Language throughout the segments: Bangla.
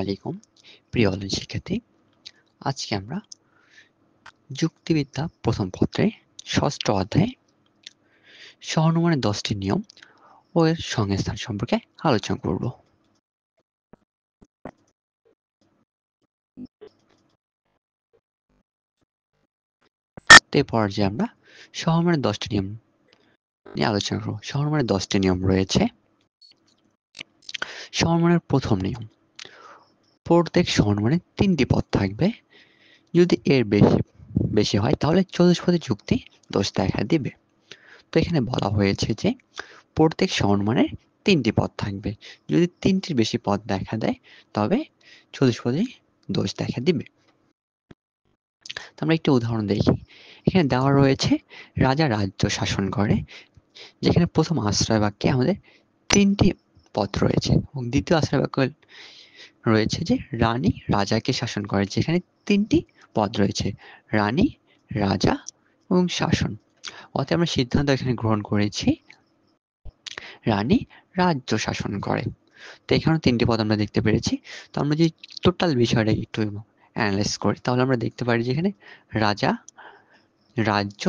আলাইকুম প্রিয় অনলাইন শিক্ষার্থী, আজকে আমরা যুক্তিবিদ্যা প্রথম পত্রে ষষ্ঠ অধ্যায়ে সহনুমানের 10টি নিয়ম ও এর সংস্থান সম্পর্কে আলোচনা করব। এই পর্যায়ে আমরা সহনুমানের 10টি নিয়ম নিয়ে আলোচনা করব। সহনুমানের 10টি নিয়ম রয়েছে। সহনুমানের প্রথম নিয়ম, প্রত্যেক সহনুমানে 3টি পদ থাকবে। যদি এর বেশি হয় তাহলে চতুষ্পদী যুক্তি দোষ দেখা দিবে। তো এখানে বলা হয়েছে যে প্রত্যেক সহনুমানের 3টি পদ থাকবে। যদি 3টির বেশি পদ দেখা দেয় তবে চতুষ্পদী দোষ দেখা দিবে। আমরা একটি উদাহরণ দেখি। এখানে দেওয়া রয়েছে রাজা রাজ্য শাসন করে, যেখানে প্রথম আশ্রয় বাক্যে আমাদের 3টি পদ রয়েছে এবং দ্বিতীয় আশ্রয় বাক্য রয়েছে যে রানী রাজাকে শাসন করে, যেখানে 3টি পদ রয়েছে, রানী, রাজা এবং শাসন। অতএব আমরা সিদ্ধান্ত এখানে গ্রহণ করেছি রানী রাজ্য শাসন করে। তো এখানেও 3টি পদ আমরা দেখতে পেরেছি। তো আমরা যদি টোটাল বিষয়টা একটু অ্যানালাইজ করি তাহলে আমরা দেখতে পারি যে এখানে রাজা, রাজ্য,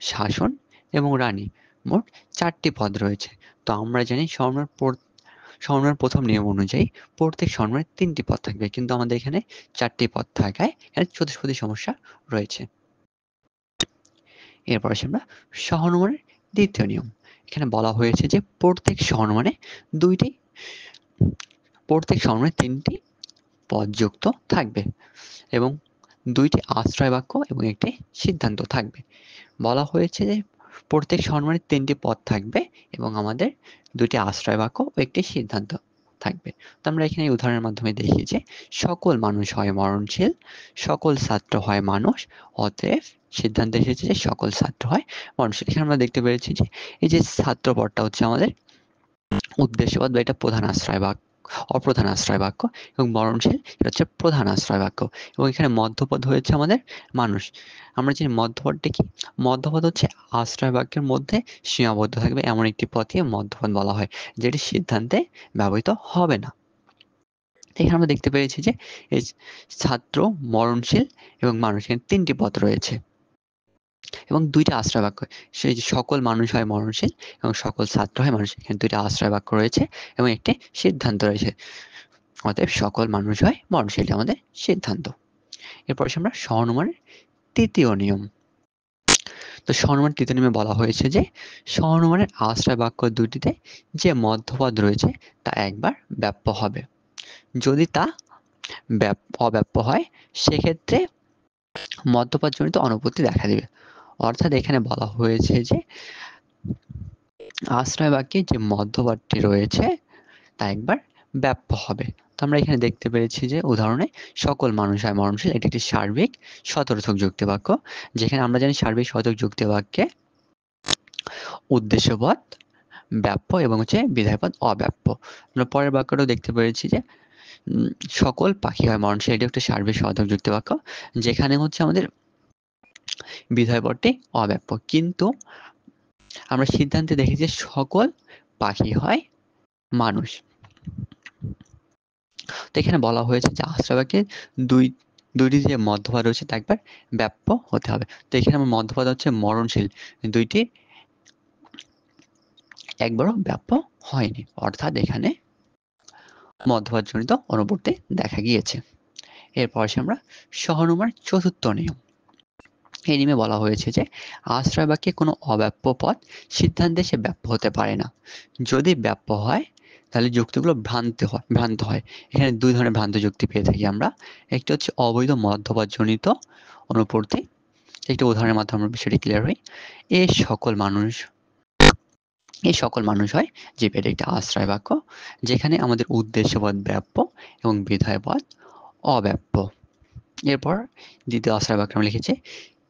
শাসন এবং রানী মোট 4টি পদ রয়েছে। তো আমরা জানি সহনুমানের প্রথম নিয়ম অনুযায়ী প্রত্যেক সহনুমানে 3টি পদ থাকবে, কিন্তু আমাদের এখানে 4টি পদ থাকায় এখানে চতুষ্পদী সমস্যা রয়েছে। এরপর আসি আমরা সহনুমানের দ্বিতীয় নিয়ম। এখানে বলা হয়েছে যে প্রত্যেক সহনুমানে 3টি পদ যুক্ত থাকবে এবং 2টি আশ্রয় বাক্য এবং একটি সিদ্ধান্ত থাকবে। বলা হয়েছে যে প্রত্যেক সহনুমানে 3টি পদ থাকবে এবং আমাদের 2টি আশ্রয় বাক্য ও একটি সিদ্ধান্ত থাকবে। তো আমরা এখানে উদাহরণের মাধ্যমে দেখি যে সকল মানুষ হয় মরণশীল, সকল ছাত্র হয় মানুষ, অতএব সিদ্ধান্ত এসেছে যে সকল ছাত্র হয় মরণশীল। এখানে আমরা দেখতে পেরেছি যে এই যে ছাত্র পদটা হচ্ছে আমাদের উদ্দেশ্যপদ বা এটা প্রধান আশ্রয় বাক্য, অপ্রধান আশ্রয় বাক্য, এবং মরণশীল এটা হচ্ছে প্রধান আশ্রয় বাক্য, এবং এখানে মধ্যপদ হয়েছে আমাদের মানুষ। আমরা জানি মধ্যপদটা কি? মধ্যপদ হচ্ছে আশ্রয় বাক্যের মধ্যে সীমাবদ্ধ থাকবে এমন একটি পদকে মধ্যপদ বলা হয়, যেটি সিদ্ধান্তে ব্যবহৃত হবে না। এখানে আমরা দেখতে পেরেছি যে এই ছাত্র, মরণশীল এবং মানুষ, এখানে 3টি পদ রয়েছে এবং 2টা আশ্রয় বাক্য, সেই যে সকল মানুষ হয় মরণশীল এবং সকল ছাত্র হয় মানুষ, এখানে 2টা আশ্রয় বাক্য রয়েছে এবং একটি সিদ্ধান্ত রয়েছে। অতএব সকল মানুষ হয় মরণশীল আমাদের সিদ্ধান্ত। এরপর আমরা সহনুমানের তৃতীয় নিয়ম। তো সহনুমানের তৃতীয় নিয়মে বলা হয়েছে যে সহনুমানের আশ্রয় বাক্য দুটিতে যে মধ্যপদ রয়েছে তা একবার ব্যাপ্য হবে। যদি তা অব্যাপ্য হয় সেক্ষেত্রে মধ্যপদ জনিত অনুপত্তি দেখা দিবে। অর্থাৎ এখানে বলা হয়েছে যে আশ্রয় বাক্যে যে মধ্যপদটি রয়েছে তা একবার ব্যাপ্য হবে। তো আমরা এখানে দেখতে পেরেছি যে উদাহরণে সকল মানুষ হয় মরণশীল, এটি একটি সার্বিক শতর্থক যুক্তি বাক্য, যেখানে আমরা জানি সার্বিক শতক যুক্তি বাক্যে উদ্দেশ্যপদ ব্যাপ্য এবং হচ্ছে বিধায়পদ অব্যাপ্য। আমরা পরের বাক্যটাও দেখতে পেরেছি যে সকল পাখি হয় মরণশীল, এটি একটা সার্বিক শতক যুক্তি বাক্য, যেখানে হচ্ছে আমাদের বিধায় পদটি অব্যাপ্য, কিন্তু আমরা সিদ্ধান্তে দেখি যে সকল পাখি হয় মানুষ। তো এখানে বলা হয়েছে যে আশ্রয় বাক্যে দুইটি যে মধ্যপদ রয়েছে তা একবার ব্যাপ্য হতে হবে। তো এখানে আমার মধ্যপদ হচ্ছে মরণশীল, দুইটি একবারও ব্যাপ্য হয়নি, অর্থাৎ এখানে মধ্যপদ জনিত অনুপত্তি দেখা গিয়েছে। এরপর আমরা সহনুমানের চতুর্থ নিয়ম। এই নিয়মে বলা হয়েছে যে আশ্রয় বাক্যে কোনো অব্যাপ্য পদ সিদ্ধান্তে সে ব্যাপ্য হতে পারে না। যদি ব্যাপ্য হয় তাহলে যুক্তিগুলো ভ্রান্ত হয়। এখানে 2 ধরনের ভ্রান্ত যুক্তি পেয়ে থাকি আমরা। একটি হচ্ছে অবৈধ মধ্যপদ জনিত অনুপত্তি। একটি উদাহরণের মাধ্যমে আমরা বিষয়টি ক্লিয়ার হই। এই সকল মানুষ হয় জীবের একটি আশ্রয় বাক্য, যেখানে আমাদের উদ্দেশ্যপদ ব্যাপ্য এবং বিধায় পদ অব্যাপ্য। এরপর দ্বিতীয় আশ্রয় বাক্য আমরা লিখেছি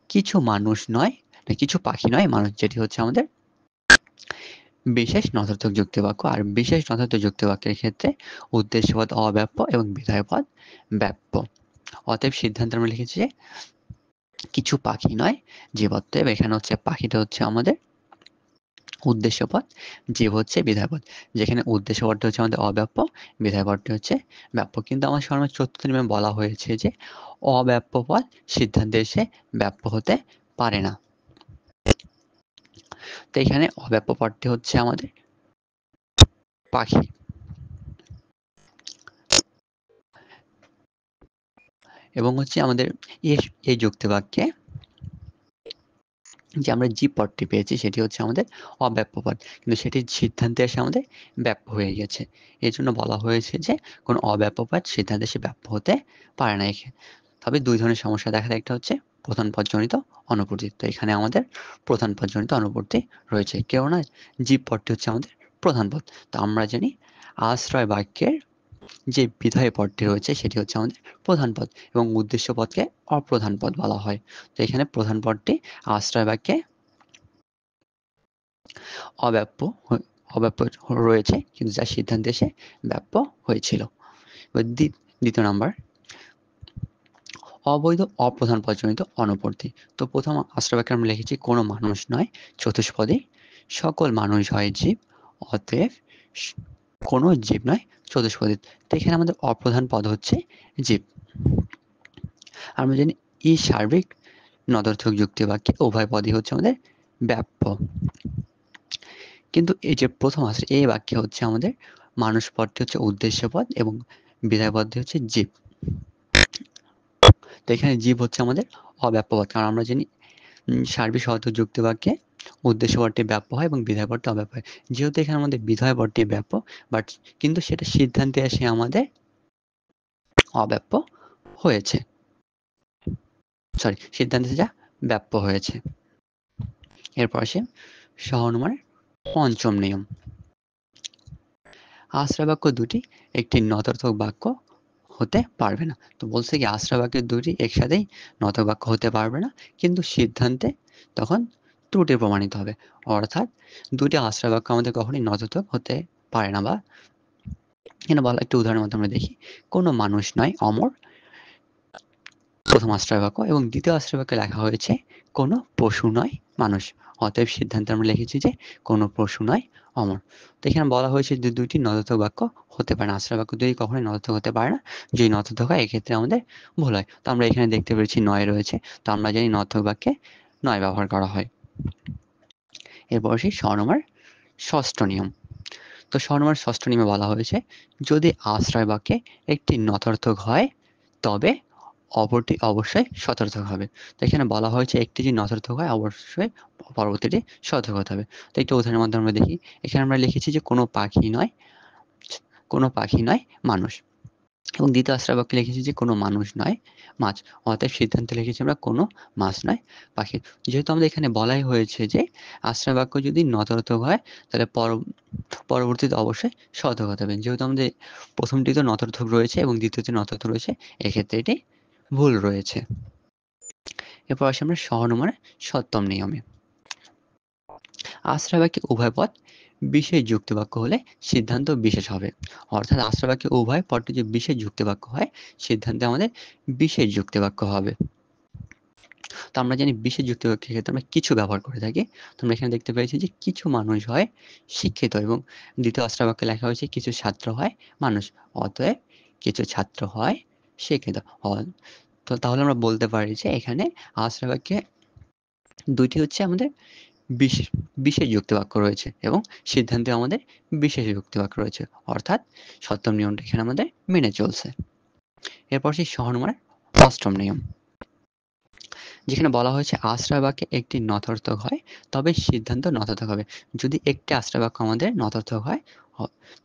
কিছু মানুষ নয়, কিছু পাখি নয় মানুষ, যেটি হচ্ছে আমাদের বিশেষ নথার্থক যুক্তি বাক্য। আর বিশেষ নথার্থক যুক্তি বাক্যের ক্ষেত্রে উদ্দেশ্যপদ অব্যাপ্য এবং বিধায় পদ ব্যাপ্য। অতএব সিদ্ধান্ত আমরা লিখেছি যে কিছু পাখি নয় জীবত্ব, এখানে হচ্ছে পাখিটা হচ্ছে আমাদের উদ্দেশ্য পদ, জীব হচ্ছে বিধায় পদ। যেখানে উদ্দেশ্য পদটা হচ্ছে আমাদের অব্যাপ্য, বিধায় পদটা হচ্ছে ব্যাপ্য। কিন্তু আমার সর্বমোট ৪র্থ নিয়মে বলা হয়েছে যে অব্যাপ্য পদ সিদ্ধান্তে এসে ব্যাপ্য হতে পারে না। তো এখানে অব্যাপ্য পদটি হচ্ছে আমাদের পাখি। এবং হচ্ছে আমাদের এই যুক্তি বাক্যে যে আমরা জীব পদটি পেয়েছি সেটি হচ্ছে আমাদের অব্যাপ্য পদ, কিন্তু সেটির সিদ্ধান্তে এসে আমাদের ব্যাপ্য হয়ে গেছে। এই জন্য বলা হয়েছে যে কোনো অব্যাপ্য পদ সিদ্ধান্তে এসে ব্যাপ্য হতে পারে না। তবে দুই ধরনের সমস্যা দেখা দেয়, একটা হচ্ছে প্রধান পদজনিত অনুপূর্তি। তো এখানে আমাদের প্রধান পদজনিত অনুপূর্তি রয়েছে, কেননা জীব পদটি হচ্ছে আমাদের প্রধান পদ। তো আমরা জানি আশ্রয় বাক্যের যে বিধায় পদটি রয়েছে সেটি হচ্ছে আমাদের প্রধান পদ, এবং উদ্দেশ্য পদকে অপ্রধান পদ বলা হয়। তো এখানে প্রধান পদটি আশ্রয় বাক্যে অব্যাপ্য অব্যাপ্য রয়েছে, কিন্তু যার সিদ্ধান্তে এসে ব্যাপ্য হয়েছিল। দ্বিতীয় নাম্বার, অবৈধ অপ্রধান পদজনিত অনুপূর্তি। তো প্রথম আশ্রয় বাক্যে আমরা লিখেছি কোনো মানুষ নয়, চতুষ্পদী সকল মানুষ হয় জীব, অতএব কোনো জীব নয় চতুষ্পদী। তো এখানে আমাদের অপ্রধান পদ হচ্ছে জীব। আমরা জানি এই সার্বিক নদর্থক যুক্তি বাক্যে উভয় পদই হচ্ছে আমাদের ব্যাপ্য। কিন্তু এই যে প্রথম আশ্রয় এই বাক্যে হচ্ছে আমাদের মানুষ পদটি হচ্ছে উদ্দেশ্য পদ এবং বিধায় পদটি হচ্ছে জীব। তো এখানে জীব হচ্ছে আমাদের অব্যাপ্য পদ, কারণ আমরা জানি সার্বিক সহযোগ যুক্তি বাক্যে উদ্দেশ্য পদটি ব্যাপ্য হয় এবং বিধায় পদটি অব্যাপ্য হয়। যেহেতু এখানে আমাদের বিধায় পদটি ব্যাপ্য, বাট কিন্তু সেটা সিদ্ধান্তে এসে আমাদের অব্যাপ্য হয়েছে, সিদ্ধান্তে যা ব্যাপ্য হয়েছে। এরপর আসে সহানুমানের পঞ্চম নিয়ম। আশ্রয় বাক্য দুটি একটি নতর্থক বাক্য হতে পারবে না। তো বলছে কি আশ্রয় বাক্যের দুটি একসাথেই নতর্থক বাক্য হতে পারবে না, কিন্তু সিদ্ধান্তে তখন ত্রুটি প্রমাণিত হবে। অর্থাৎ দুটি আশ্রয় বাক্য আমাদের কখনোই নতর্থক হতে পারে না। বা এখানে বলা একটু উদাহরণের মাধ্যমে দেখি, কোনো মানুষ নয় অমর প্রথম আশ্রয় বাক্য, এবং দ্বিতীয় আশ্রয় বাক্যে লেখা হয়েছে কোনো পশু নয় মানুষ। অতএব সিদ্ধান্তে আমরা লিখেছি যে কোনো পশু নয় অমর। তো এখানে বলা হয়েছে যে দুইটি নতর্থক বাক্য হতে পারে না, আশ্রয় বাক্য দুই কখনোই নতর্থক হতে পারে না। যদি নতর্থক হয় এক্ষেত্রে আমাদের ভুল হয়। তো আমরা এখানে দেখতে পেরেছি নয় রয়েছে, তো আমরা জানি নতর্থক বাক্যে নয় ব্যবহার করা হয়। এরপর সেই স্বরমার ষষ্ঠ নিয়ম। তো স্বরমার ষষ্ঠ নিয়মে বলা হয়েছে যদি আশ্রয় বাক্যে একটি নতর্থক হয় তবে অপরটি অবশ্যই সতর্থক হবে। তো এখানে বলা হয়েছে একটি যদি নতর্থক হয় অবশ্যই পরবর্তীটি সতর্ক হতে হবে। তো একটা উদাহরণের মাধ্যমে আমরা দেখি, এখানে আমরা লিখেছি যে কোনো পাখি নয় মানুষ, এবং দ্বিতীয় আশ্রয় বাক্যে লিখেছি যে কোনো মানুষ নয় মাছ। অতএব সিদ্ধান্তে লিখেছি আমরা কোনো মাছ নয় পাখি। যেহেতু আমাদের এখানে বলাই হয়েছে যে আশ্রয় বাক্য যদি নতর্থক হয় তাহলে পরবর্তীতে অবশ্যই সতর্ক হতে হবে। যেহেতু আমাদের প্রথমটিতে নতর্থক রয়েছে এবং দ্বিতীয়তে নতর্থক রয়েছে, এক্ষেত্রে এটি ভুল রয়েছে। এরপর আসি আমরা সহানুমানের সপ্তম নিয়মে। আশ্রয় বাক্যে উভয় পদ বিশেষ যুক্তি বাক্য হলে সিদ্ধান্ত বিশেষ হবে। অর্থাৎ আশ্রয় বাক্যে উভয় পদটি যে বিশেষ যুক্তি বাক্য হয়, সিদ্ধান্তে আমাদের বিশেষ যুক্তি বাক্য হবে। তো আমরা জানি বিশেষ যুক্তি বাক্যের ক্ষেত্রে আমরা কিছু ব্যবহার করে থাকি। তোমরা এখানে দেখতে পেয়েছি যে কিছু মানুষ হয় শিক্ষিত, এবং দ্বিতীয় আশ্রয় বাক্যে লেখা হয়েছে কিছু ছাত্র হয় মানুষ, অতএব কিছু ছাত্র হয় শিক্ষিত। তো তাহলে আমরা বলতে পারি যে এখানে আশ্রয় বাক্যে দুইটি হচ্ছে আমাদের বিশেষ বিশেষ যুক্তি বাক্য রয়েছে এবং সিদ্ধান্তে আমাদের বিশেষ যুক্তি বাক্য রয়েছে, অর্থাৎ সপ্তম নিয়মটা এখানে আমাদের মেনে চলছে। এরপর সেই সহানুমানের অষ্টম নিয়ম, যেখানে বলা হয়েছে আশ্রয় বাক্যে একটি নতর্থক হয় তবে সিদ্ধান্ত নতর্থক হবে। যদি একটি আশ্রয় বাক্য আমাদের নতর্থক হয়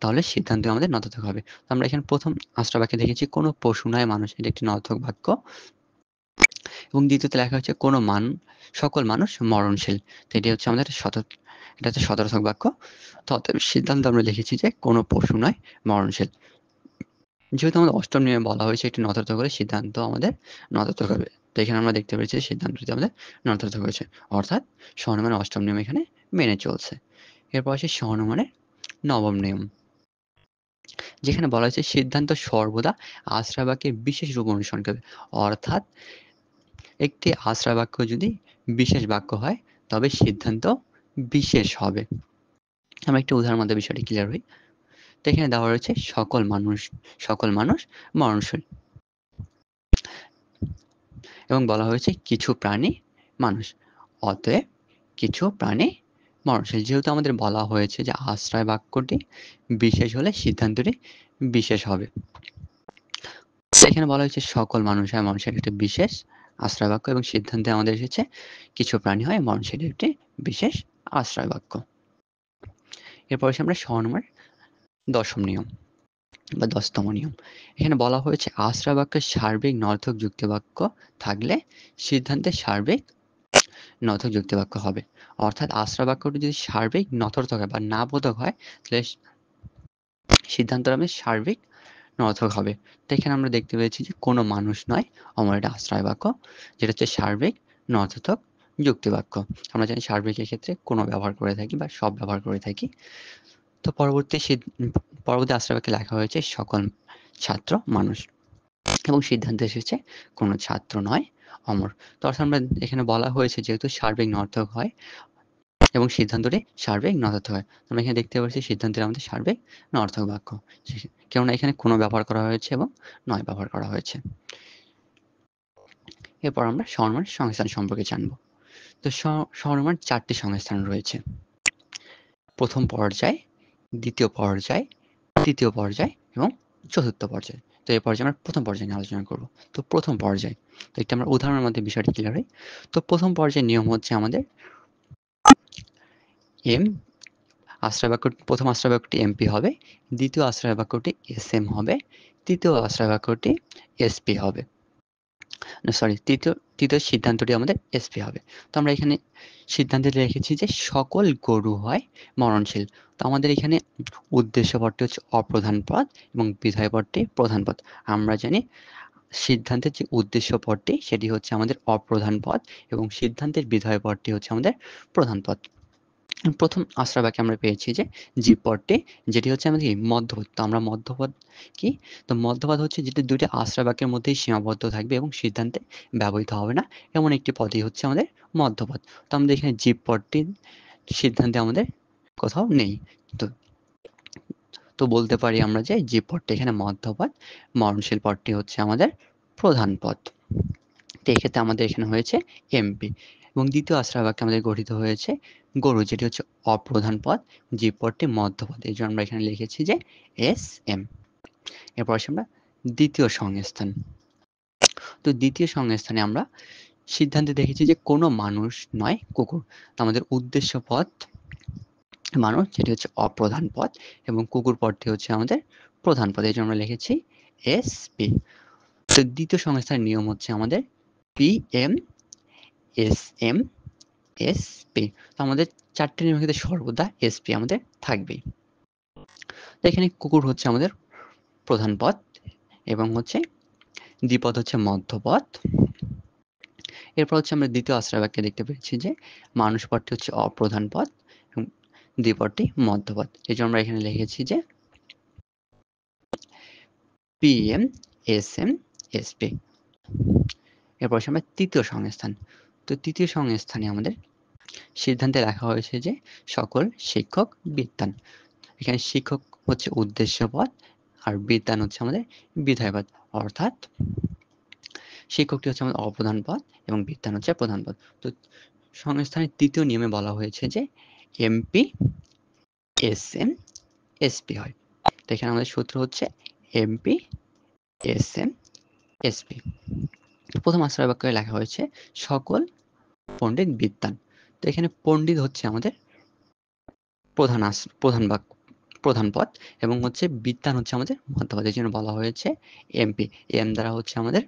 তাহলে সিদ্ধান্ত আমাদের নতর্থক হবে। তো আমরা এখানে প্রথম আশ্রয় বাক্যে দেখেছি কোনো পশু নয় মানুষ, এটা একটি নতর্থক বাক্য, এবং দ্বিতীয়তে লেখা হচ্ছে কোনো সকল মানুষ মরণশীল। তো এটি হচ্ছে আমাদের এটা হচ্ছে সদর্থক বাক্য। তো অতএব সিদ্ধান্ত আমরা লিখেছি যে কোনো পশু নয় মরণশীল। যেহেতু আমাদের অষ্টম নিয়মে বলা হয়েছে একটি নতর্থক হলে সিদ্ধান্ত আমাদের নতর্থক হবে, তো এখানে আমরা দেখতে পেরেছি সিদ্ধান্তটি আমাদের নতর্থক হয়েছে, অর্থাৎ সহানুমানের অষ্টম নিয়ম এখানে মেনে চলছে। এরপর আসে সহানুমানের নবম নিয়ম, যেখানে বলা হয়েছে সিদ্ধান্ত সর্বদা আশ্রয় বাক্যের বিশেষ রূপ অনুসরণ করবে। অর্থাৎ একটি আশ্রয় বাক্য যদি বিশেষ বাক্য হয় তবে সিদ্ধান্ত বিশেষ হবে। আমরা একটু উদাহরণের মধ্যে বিষয়টি ক্লিয়ার হই। তো এখানে দেওয়া রয়েছে সকল মানুষ মরণশীল এবং বলা হয়েছে কিছু প্রাণী মানুষ, অতএব কিছু প্রাণী মরণশীল। যেহেতু আমাদের বলা হয়েছে যে আশ্রয় বাক্যটি বিশেষ হলে সিদ্ধান্তটি বিশেষ হবে। এখানে বলা হয়েছে সকল মানুষ হয় মরণশীল, একটি বিশেষ আশ্রয় বাক্য, এবং সিদ্ধান্তে আমাদের এসেছে কিছু প্রাণী হয় মরণশীল, একটি বিশেষ আশ্রয় বাক্য। এরপর আমরা সহনমার দশম নিয়ম বা 10তম নিয়ম। এখানে বলা হয়েছে আশ্রয় বাক্যের সার্বিক নর্থক যুক্তিবাক্য থাকলে সিদ্ধান্তে সার্বিক নর্থক যুক্তিবাক্য হবে। অর্থাৎ আশ্রয় বাক্যটি যদি সার্বিক নর্থক হয় বা না বোধক হয়, তাহলে সিদ্ধান্ত হবে সার্বিক নর্থক হবে। তো এখানে আমরা দেখতে পেয়েছি যে কোনো মানুষ নয় অমর, এটা আশ্রয় বাক্য, যেটা হচ্ছে সার্বিক নর্থক যুক্তিবাক্য। আমরা জানি সার্বিকের ক্ষেত্রে কোনো ব্যবহার করে থাকি বা সব ব্যবহার করে থাকি। তো পরবর্তী আশ্রয় বাক্যে লেখা হয়েছে সকল ছাত্র মানুষ, এবং সিদ্ধান্তে এসেছে কোনো ছাত্র নয় অমর। তো অর্থাৎ আমরা এখানে বলা হয়েছে যেহেতু সার্বিক নর্থক হয় এবং সিদ্ধান্তটি সার্বিক নর্থক হয়, আমরা এখানে দেখতে পাচ্ছি সিদ্ধান্তের আমাদের সার্বিক নর্থক বাক্য, কেননা এখানে কোনো ব্যবহার করা হয়েছে এবং নয় ব্যবহার করা হয়েছে। এরপর আমরা সহনমানের সংস্থান সম্পর্কে জানব। তো সহনমানের 4টি সংস্থান রয়েছে: প্রথম পর্যায়, দ্বিতীয় পর্যায়, তৃতীয় পর্যায় এবং চতুর্থ পর্যায়। তো এই পর্যায়ে আমরা প্রথম পর্যায়ে নিয়ে আলোচনা করব। তো প্রথম পর্যায়, তো এটা আমরা উদাহরণের মধ্যে বিষয়টি ক্লিয়ার হয়। তো প্রথম পর্যায়ের নিয়ম হচ্ছে আমাদের এম আশ্রয় বাক্য, প্রথম আশ্রয় বাক্যটি এমপি হবে, দ্বিতীয় আশ্রয় বাক্যটি এসএম হবে, তৃতীয় আশ্রয় বাক্যটি এসপি হবে। তৃতীয় সিদ্ধান্তটি আমাদের এসপি হবে। তো আমরা এখানে সিদ্ধান্তে লিখেছি যে সকল গরু হয় মরণশীল। তো আমাদের এখানে উদ্দেশ্য পদটি হচ্ছে অপ্রধান পদ এবং বিধেয় পদটি প্রধান পদ। আমরা জানি সিদ্ধান্তের যে উদ্দেশ্য পদটি সেটি হচ্ছে আমাদের অপ্রধান পদ এবং সিদ্ধান্তের বিধেয় পদটি হচ্ছে আমাদের প্রধান পদ। প্রথম আশ্রয় বাক্যে আমরা পেয়েছি যে জীব পদটি, যেটি হচ্ছে আমাদের মধ্যপদ। তো আমরা মধ্যপদ কি, তো মধ্যপদ হচ্ছে যেটি দুইটা আশ্রয় বাক্যের মধ্যেই সীমাবদ্ধ থাকবে এবং সিদ্ধান্তে ব্যবহৃত হবে না, এমন একটি পদই হচ্ছে আমাদের মধ্যপদ। তো আমাদের এখানে জীব পদটি সিদ্ধান্তে আমাদের কোথাও নেই। তো তো বলতে পারি আমরা যে জীব পদটি এখানে মধ্যপদ, মরণশীল পদটি হচ্ছে আমাদের প্রধান পদ। তো এক্ষেত্রে আমাদের এখানে হয়েছে এমপি, এবং দ্বিতীয় আশ্রয় বাক্যে আমাদের গঠিত হয়েছে গরু, যেটি হচ্ছে অপ্রধান পদ, জীব পদটি মধ্যপদ, এই জন্য আমরা এখানে লিখেছি যে এস এম। এরপর আসি আমরা দ্বিতীয় সংস্থান। তো দ্বিতীয় সংস্থানে আমরা সিদ্ধান্তে দেখেছি যে কোনো মানুষ নয় কুকুর। তো আমাদের উদ্দেশ্য পদ মানুষ, যেটি হচ্ছে অপ্রধান পদ, এবং কুকুর পদটি হচ্ছে আমাদের প্রধান পদ, এই জন্য আমরা লিখেছি এস পি। তো দ্বিতীয় সংস্থানের নিয়ম হচ্ছে আমাদের P M S M SP. তো আমাদের 4টি নিয়মের ক্ষেত্রে সর্বদা এসপি আমাদের থাকবেই। তো এখানে কুকুর হচ্ছে আমাদের প্রধান পদ এবং হচ্ছে দ্বিপদ হচ্ছে মধ্যপদ। এরপর হচ্ছে আমরা দ্বিতীয় আশ্রয় বাক্যে দেখতে পেয়েছি যে মানুষ পদটি হচ্ছে অপ্রধান পদ এবং দ্বিপদটি মধ্যপদ, এই জন্য আমরা এখানে লিখেছি যে পিএম এসএম এসপি। এরপর আমরা তৃতীয় সংস্থান। তো তৃতীয় সংস্থানে আমাদের সিদ্ধান্তে লেখা হয়েছে যে সকল শিক্ষক বিদ্বান। এখানে শিক্ষক হচ্ছে উদ্দেশ্য পদ আর বিদ্বান হচ্ছে আমাদের বিধেয় পদ, অর্থাৎ শিক্ষকটি হচ্ছে আমাদের অপ্রধান পদ এবং বিদ্বান হচ্ছে প্রধান পদ। তো সংস্থানের তৃতীয় নিয়মে বলা হয়েছে যে এমপি এসএম এসপি হয়। তো এখানে আমাদের সূত্র হচ্ছে এমপি এসএম এসপি। প্রথম আশ্রয় বাক্যে লেখা হয়েছে সকল পণ্ডিত বিদ্বান। তো এখানে পণ্ডিত হচ্ছে আমাদের প্রধান পদ এবং হচ্ছে বিদ্বান হচ্ছে আমাদের মধ্যপদ, এই জন্য বলা হয়েছে এমপি। এম দ্বারা হচ্ছে আমাদের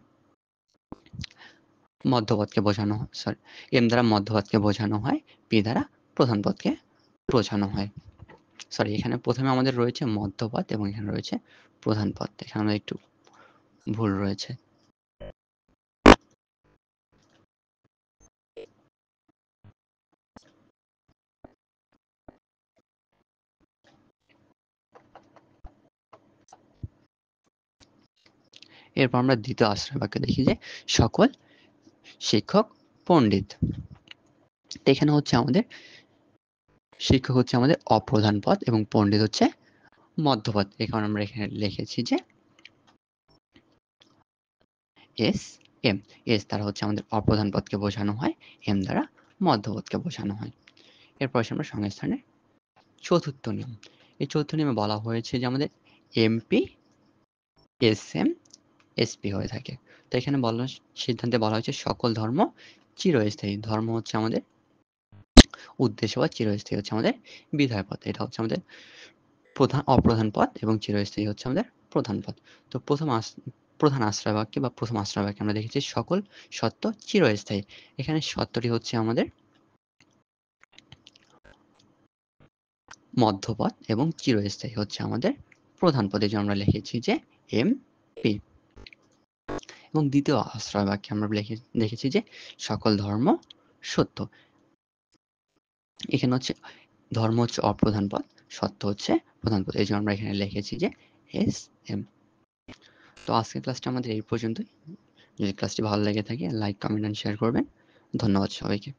মধ্যপদকে বোঝানো, সরি, এম দ্বারা মধ্যপদকে বোঝানো হয়, পি দ্বারা প্রধান পদকে বোঝানো হয়। সরি, এখানে প্রথমে আমাদের রয়েছে মধ্যপদ এবং এখানে রয়েছে প্রধান পদ, এখানে আমাদের একটু ভুল রয়েছে। এরপর আমরা দ্বিতীয় আশ্রয় বাক্যে দেখি যে সকল শিক্ষক পণ্ডিত। এখানে হচ্ছে আমাদের শিক্ষক হচ্ছে আমাদের অপ্রধান পদ এবং পণ্ডিত হচ্ছে মধ্যপদ। এই কারণে আমরা এখানে লিখেছি যে এস এম। এস দ্বারা হচ্ছে আমাদের অপ্রধান পদকে বোঝানো হয়, এম দ্বারা মধ্যপদকে বোঝানো হয়। এরপর আসি আমরা সংস্থানের চতুর্থ নিয়ম। এই চতুর্থ নিয়মে বলা হয়েছে যে আমাদের এমপি, এসএম, এসপি হয়ে থাকে। তো এখানে সিদ্ধান্তে বলা হয়েছে সকল ধর্ম চিরস্থায়ী। ধর্ম হচ্ছে আমাদের উদ্দেশ্য বা চিরস্থায়ী হচ্ছে আমাদের বিধায় পদ। এটা হচ্ছে আমাদের অপ্রধান পদ এবং চিরস্থায়ী হচ্ছে আমাদের প্রধান পদ। তো প্রধান আশ্রয় বাক্যে বা প্রথম আশ্রয় বাক্যে আমরা দেখেছি সকল সত্য চিরস্থায়ী। এখানে সত্যটি হচ্ছে আমাদের মধ্যপদ এবং চিরস্থায়ী হচ্ছে আমাদের প্রধান পদে, যে আমরা লিখেছি যে এম পি। এবং দ্বিতীয় আশ্রয় বাক্যে আমরা দেখেছি যে সকল ধর্ম সত্য। এখানে হচ্ছে ধর্ম হচ্ছে অপ্রধান পদ, সত্য হচ্ছে প্রধান পদ, এই জন্য আমরা এখানে লিখেছি যে এস এম। তো আজকের ক্লাসটা আমাদের এই পর্যন্তই। যদি ক্লাসটি ভালো লেগে থাকে লাইক, কমেন্ট এন্ড শেয়ার করবেন। ধন্যবাদ সবাইকে।